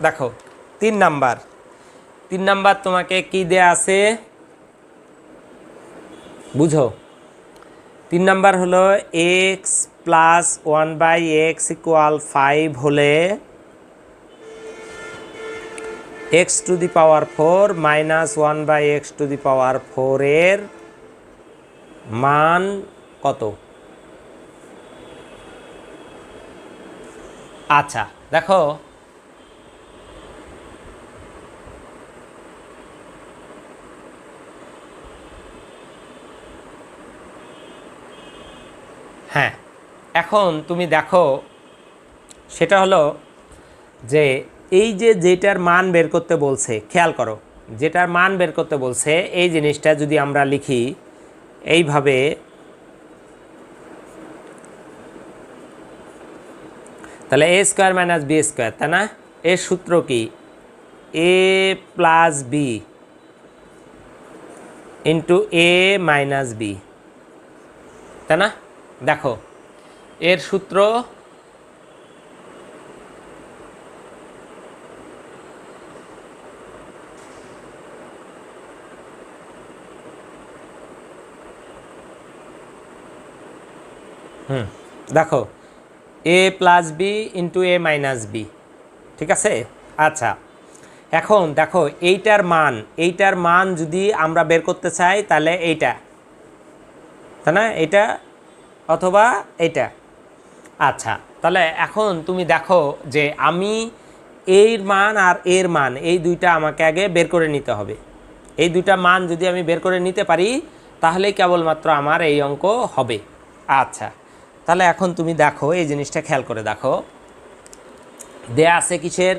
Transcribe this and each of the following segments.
দেখো 3 নাম্বার তোমাকে কি দেয়া আছে বুঝো। 3 নাম্বার হলো এক্স প্লাস 1/x ইকুয়াল 5 হলে X to the power 4 minus 1/x to the power 4 এর মান কত? আচ্ছা দেখো হ্যাঁ, এখন তুমি দেখো সেটা হলো যে এই যে যেটার মান বের করতে বলছে, খেয়াল করো, যেটার মান বের করতে বলছে এই জিনিসটা যদি আমরা লিখি এইভাবে, তাহলে এ স্কোয়ার মাইনাস বি স্কোয়ার, তাই না? এর সূত্র কি? এ plus b into a minus B, তাই না? দেখো এর সূত্র দেখো এ plus b into a minus B, ঠিক আছে? আচ্ছা এখন দেখো এইটার মান যদি আমরা বের করতে চাই তাহলে এইটা, তাই না? এটা অথবা এইটা। আচ্ছা তাহলে এখন তুমি দেখো যে আমি এর মান আর এর মান এই দুইটা আমাকে আগে বের করে নিতে হবে। এই দুইটা মান যদি আমি বের করে নিতে পারি তাহলেই কেবলমাত্র আমার এই অঙ্ক হবে। আচ্ছা তাহলে এখন তুমি দেখো এই জিনিসটা খেয়াল করে দেখো, দেয়া আছে কিসের?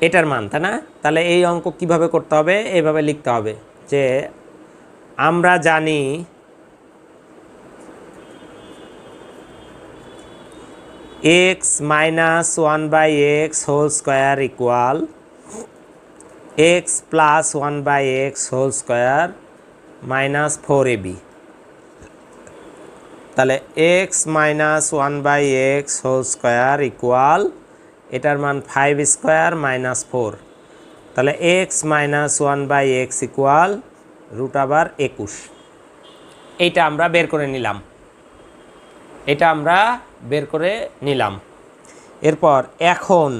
এটার মান, তাই না? তাহলে এই অঙ্ক কিভাবে করতে হবে? এইভাবে লিখতে হবে যে আমরা জানি x minus 1/x whole square equal x plus 1/x whole square minus 4ab। তাহলে x minus 1/x whole square equal এটার মান 5 স্কোয়ার মাইনাস 4, তাহলে এক্স মাইনাস 1/x ইকুয়াল √21। এইটা আমরা বের করে নিলাম। এরপর এখন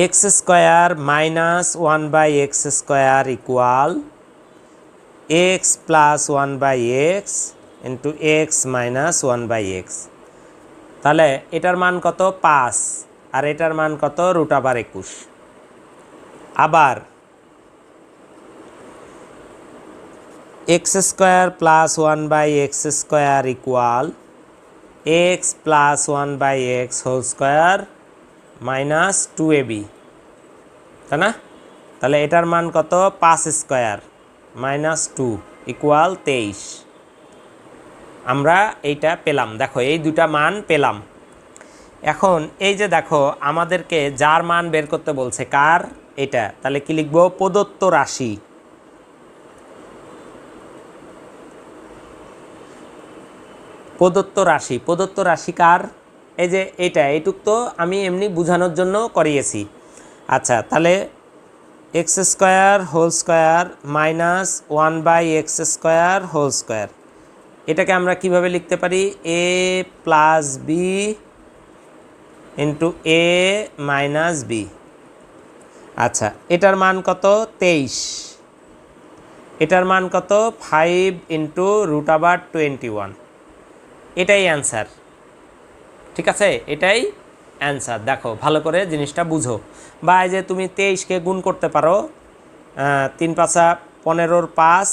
x square minus 1/x square equal x plus 1/x into x minus 1/x, তাহলে এটার মান কত? 5 আর এটার মান কত? √21। আবার x square plus 1/x square equal x plus 1/x whole square minus 2ab, তাই না? তাহলে এটার মান কত? 5 স্কোয়ার মাইনাস 2 ইকুয়াল 23। আমরা এইটা পেলাম, দেখো এই দুটা মান পেলাম। এখন এই যে দেখো আমাদেরকে যার মান বের করতে বলছে, কার? এটা। তাহলে কি লিখবো? প্রদত্ত রাশি। প্রদত্ত রাশি কার? এই যে এইটুক তো আমি এমনি বোঝানোর জন্য করিয়েছি। আচ্ছা তাহলে x square whole square minus 1/x square whole square, এটাকে আমরা কিভাবে লিখতে পারি? A plus b into a minus b. আচ্ছা এটার মান কত? 23। এটার মান কত? 5 ইন্টু √21। এটাই অ্যান্সার, ঠিক আছে? এটাই অ্যান্সার। দেখো ভালো করে জিনিসটা বুঝো। বা এই যে তুমি 23কে গুণ করতে পারো, 3 × 5 = 15,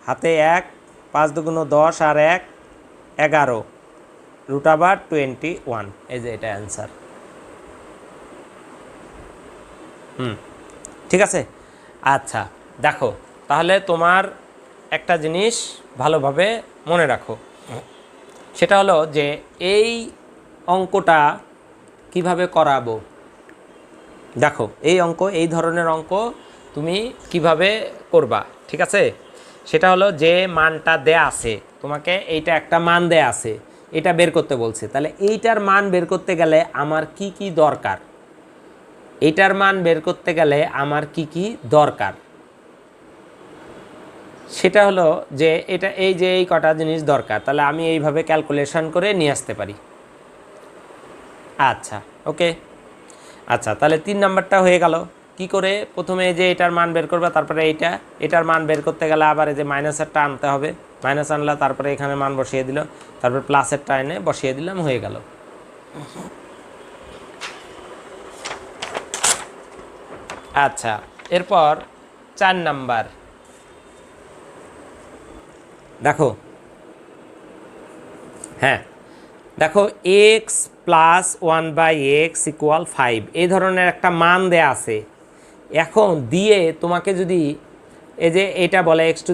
হাতে 1, 5 × 2 = 10 আর 1 11 √21। এই যে এটা অ্যান্সার। ঠিক আছে। আচ্ছা দেখো তাহলে তোমার একটা জিনিস ভালোভাবে মনে রাখো, সেটা হলো যে এই অঙ্কটা কিভাবে করাবো। দেখো এই ধরনের অঙ্ক তুমি কিভাবে করবা, ঠিক আছে? সেটা হলো যে মানটা দেয়া আছে তোমাকে, এইটা একটা মান দেয়া আছে, এটা বের করতে বলছে। তাহলে এইটার মান বের করতে গেলে আমার কি কি দরকার, এইটার মান বের করতে গেলে আমার কি কি দরকার, সেটা হলো যে এটা এই যে এই কটা জিনিস দরকার। তাহলে আমি এইভাবে ক্যালকুলেশন করে নিয়ে আসতে পারি। আচ্ছা ওকে, আচ্ছা তাহলে 3 নাম্বারটা হয়ে গেল। কি করে? প্রথমে যে এটার মান বের করবে, তারপরে এটার মান বের করতে গেলে আবার এই যে মাইনাসেরটা আনতে হবে, মাইনাস আনলা, তারপরে এখানে মান বসিয়ে দিল, তারপর প্লাসেরটা এনে বসিয়ে দিলাম, হয়ে গেল। আচ্ছা এরপর 4 নাম্বার দেখো, হ্যাঁ দেখো এক্স প্লাস 1/x ইকুয়াল 5, এই ধরনের একটা মান দেয়া আছে। এখন দিয়ে তোমাকে যদি এই যে এটা বলে x⁵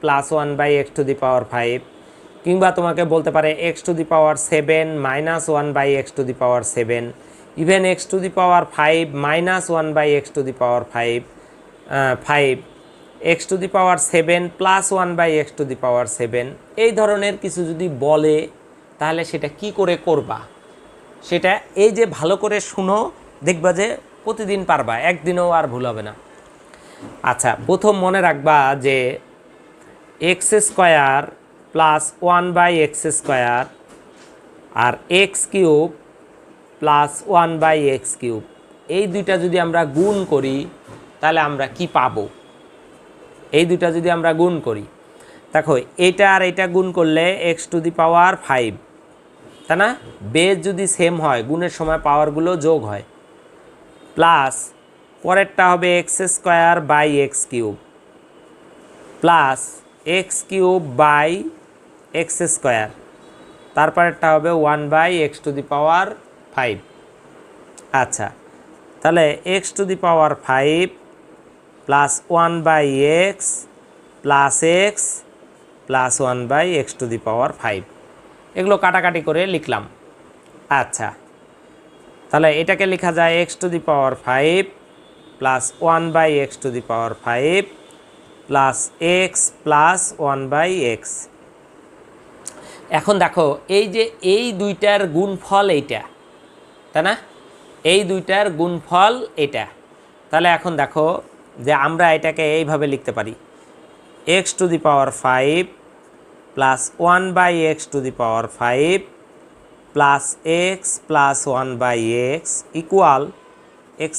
প্লাস 1/x⁵, কিংবা তোমাকে বলতে পারে x⁷ minus 1/x⁷, even x⁵ minus 1/x⁵, 5 x⁷ plus 1/x⁷, এই ধরনের কিছু যদি বলে তাহলে সেটা কি করে করবা, সেটা এই যে ভালো করে শুনো, দেখবা যে প্রতিদিন পারবা, একদিনেও আর ভুল হবে না। আচ্ছা প্রথম মনে রাখবা যে x² প্লাস 1/x² আর x³ প্লাস 1/x³, এই দুইটা যদি আমরা গুণ করি তাহলে আমরা কি পাবো? এই দুইটা যদি আমরা গুণ করি, দেখো এটা আর এটা গুণ করলে x⁵, তাই না? বেজ যদি সেম হয় গুণের সময় পাওয়ারগুলো যোগ হয়, প্লাস পরেরটা হবে x² প্লাস x³/x², তারপরেরটা হবে 1/x⁵। আচ্ছা তাহলে x⁵ plus 1/x plus x plus 1/x⁵, এগুলো কাটাকাটি করে লিখলাম। আচ্ছা তাহলে এটাকে লেখা যায় x⁵ plus 1/x⁵ plus x plus 1/x। এখন দেখো এই যে এই দুইটার গুণফল এইটা, তাই না? এই দুইটার গুণফল এটা। তাহলে এখন দেখো যে আমরা এটাকে এইভাবে লিখতে পারি, x⁵ plus 1/x⁵ plus x plus 1/x equal x²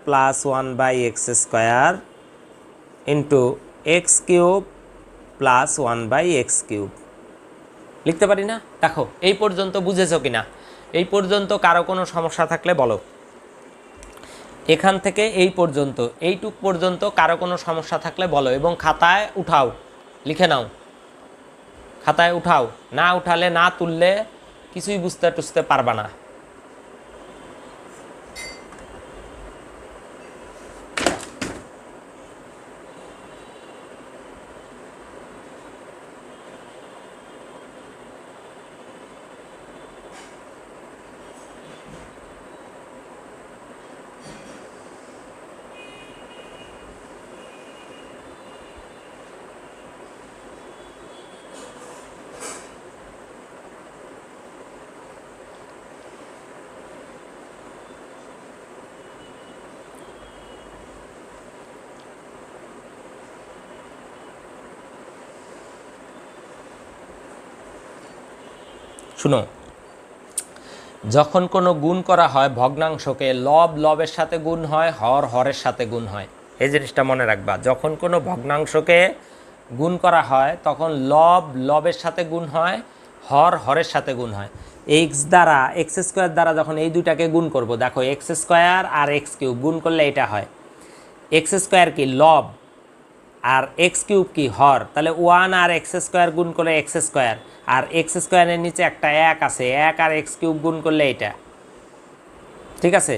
plus 1/x² into x³ plus 1/x³, লিখতে পারি না? দেখো এই পর্যন্ত বুঝেছো কিনা? এই পর্যন্ত কারো কোনো সমস্যা থাকলে বলো। এখান থেকে এই পর্যন্ত, এইটুক পর্যন্ত কারো কোনো সমস্যা থাকলে বলো, এবং খাতায় উঠাও, লিখে নাও, খাতায় উঠাও, না উঠালে না তুললে কিছুই বুঝতে টুঝতে পারবা না। শুনো, যখন কোনো গুণ করা হয় ভগ্নাংশকে, লব লবের সাথে গুণ হয়, হর হরের সাথে গুণ হয়। এই জিনিসটা মনে রাখবা, যখন কোনো ভগ্নাংশকে গুণ করা হয় তখন লব লবের সাথে গুণ হয়, হর হরের সাথে গুণ হয়। এক্স দ্বারা x² দ্বারা যখন এই দুইটাকে গুণ করব, দেখো x² আর x³ গুণ করলে এটা হয়, x² কি লব আর x³ কি হর, তাহলে 1 আর x² গুণ করলে x², আর x² এর নিচে একটা 1 আছে, 1 আর x³ গুণ করলে এটা, ঠিক আছে?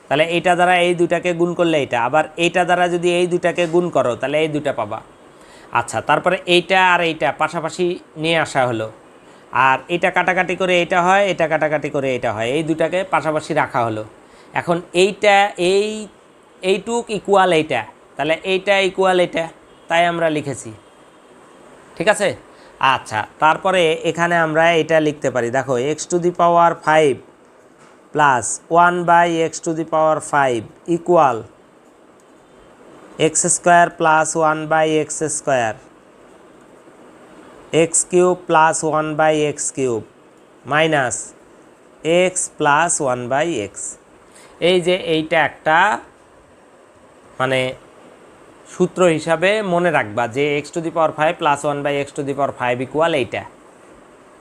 তাহলে এইটা দ্বারা এই দুইটাকে গুণ করলে এটা, আবার এইটা দ্বারা যদি এই দুইটাকে গুণ করো তাহলে এই দুইটা পাবা। আচ্ছা তারপরে এইটা আর এইটা পাশাপাশি নিয়ে আসা হলো, আর এটা কাটাকাটি করে এটা হয়, এটা কাটাকাটি করে এটা হয়, এই দুটাকে পাশাপাশি রাখা হলো। এখন এইটা এইটুক ইকুয়াল এইটা, তাহলে এইটা ইকুয়াল এটা, তাই আমরা লিখেছি, ঠিক আছে? আচ্ছা, তারপরে এখানে আমরা এটা লিখতে পারি, দেখো x to the power 5 plus 1/x⁵ equal x² plus 1/x², x³ plus 1/x³ minus x plus 1/x। এই যে এইটা একটা মানে সূত্র হিসাবে মনে রাখবা যে x⁵ প্লাস 1/x⁵ ইকুয়াল এইটা।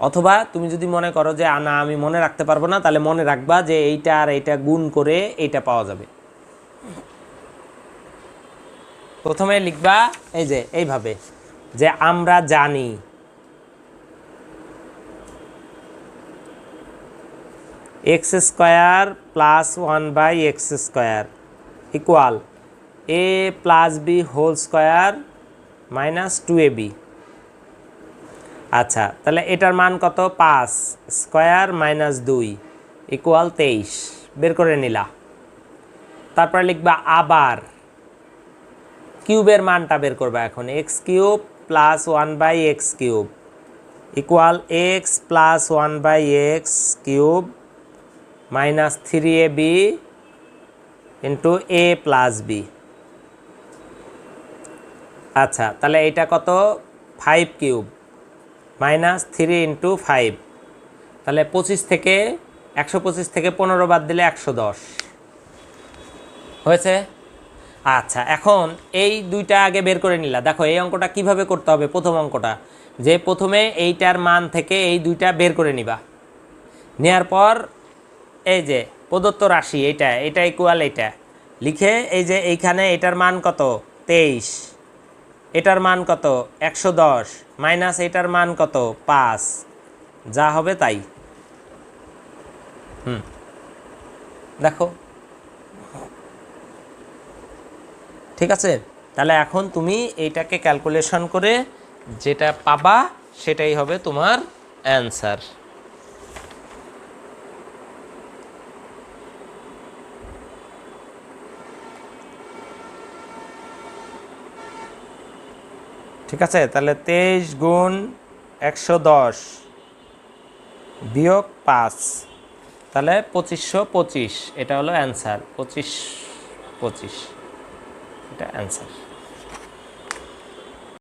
অথবা তুমি যদি মনে করো যে না আমি মনে রাখতে পারবো না, তাহলে মনে রাখবা যে এইটা আর এইটা গুণ করে এইটা পাওয়া যাবে। প্রথমে লিখবা এই যে এইভাবে যে আমরা জানি x² plus 1/x² equal a plus b whole square minus 2ab। আচ্ছা, তাহলে এটার মান কত? 5 স্কোয়ার মাইনাস 2 ইকুয়াল 23 বের করে নিলা। তারপরে লিখবা আবার কিউবের মানটা বের করবা এখন, x³ plus 1/x³ equal x plus 1/x³ minus 3ab into a plus b। আচ্ছা, তাহলে এইটা কত? 5³ মাইনাস 3 ইন্টু 5, তাহলে 125 থেকে 15 বাদ দিলে 110 হয়েছে। আচ্ছা, এখন এই দুইটা আগে বের করে নিলা। দেখো এই অঙ্কটা কিভাবে করতে হবে, প্রথম অঙ্কটা যে প্রথমে এইটার মান থেকে এই দুইটা বের করে নিবা, নেওয়ার পর এই যে প্রদত্ত রাশি এটা ইকুয়াল এইটা লিখে এই যে এইখানে এটার মান কত? 23, এটার মান কত? 110 মাইনাস এটার মান কত? 5, যা হবে তাই। দেখো ঠিক আছে। তাহলে এখন তুমি এইটাকে ক্যালকুলেশন করে যেটা পাবা সেটাই হবে তোমার অ্যান্সার। ঠিক আছে, তাহলে 23 গুণ 110 বিয়োগ 5, তাহলে 2525, এটা হলো অ্যান্সার। 2525 এটা অ্যান্সার।